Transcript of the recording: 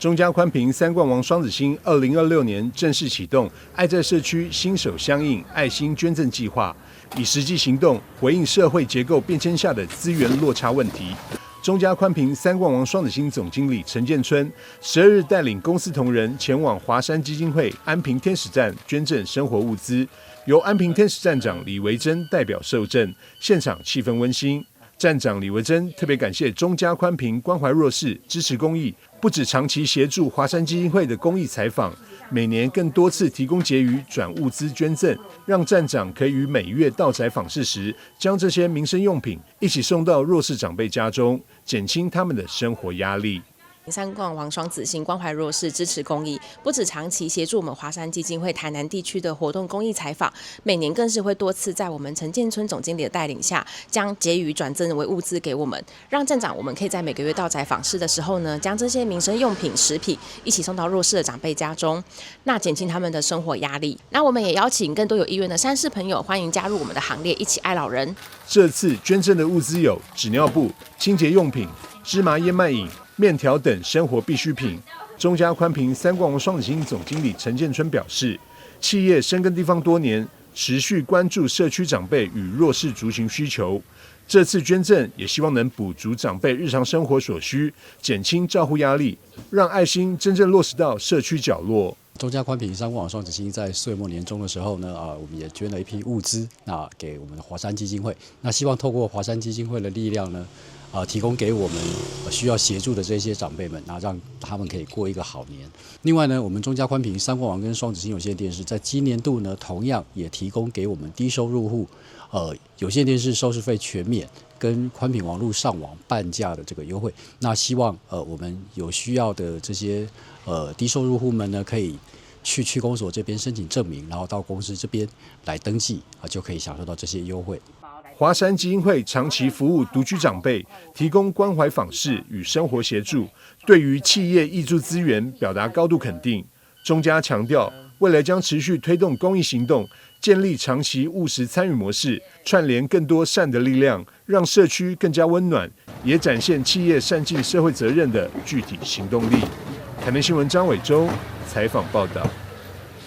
中嘉宽屏三冠王双子星2026年正式启动爱在社区心手相印爱心捐赠计划，以实际行动回应社会结构变迁下的资源落差问题。中嘉宽屏三冠王双子星总经理陈建春12日带领公司同仁前往华山基金会安平天使站捐赠生活物资，由安平天使站长李维珍代表受赠，现场气氛温馨。站长李维珍特别感谢中嘉宽屏关怀弱势、支持公益，不只长期协助华山基金会的公益采访，每年更多次提供结余转物资捐赠，让站长可以于每月到宅访视时，将这些民生用品一起送到弱势长辈家中，减轻他们的生活压力。三冠王双子星关怀弱势、支持公益，不止长期协助我们华山基金会台南地区的活动公益采访，每年更是会多次在我们陈建春总经理的带领下，将结余转赠为物资给我们，让站长我们可以在每个月到宅访视的时候呢，将这些民生用品、食品一起送到弱势的长辈家中，那减轻他们的生活压力。那我们也邀请更多有意愿的山市朋友，欢迎加入我们的行列，一起爱老人。这次捐赠的物资有纸尿布、清洁用品、芝麻燕麦饮、面条等生活必需品。中嘉宽屏三冠王双子星总经理陈建春表示，企业深耕地方多年，持续关注社区长辈与弱势族群需求。这次捐赠也希望能补足长辈日常生活所需，减轻照护压力，让爱心真正落实到社区角落。中嘉宽屏三冠王双子星在岁末年终的时候呢，我们也捐了一批物资，那给我们的华山基金会。那希望透过华山基金会的力量呢，提供给我们需要协助的这些长辈们，那让他们可以过一个好年。另外呢，我们中嘉宽屏三冠王跟双子星有线电视在今年度呢，同样也提供给我们低收入户，有线电视收视费全免，跟宽屏网络上网半价的这个优惠。那希望我们有需要的这些低收入户们呢，可以去区公所这边申请证明，然后到公司这边来登记，就可以享受到这些优惠。华山基金会长期服务独居长辈，提供关怀访视与生活协助，对于企业挹注资源表达高度肯定。中嘉强调，未来将持续推动公益行动，建立长期务实参与模式，串联更多善的力量，让社区更加温暖，也展现企业善尽社会责任的具体行动力。台南新闻张伟洲采访报道。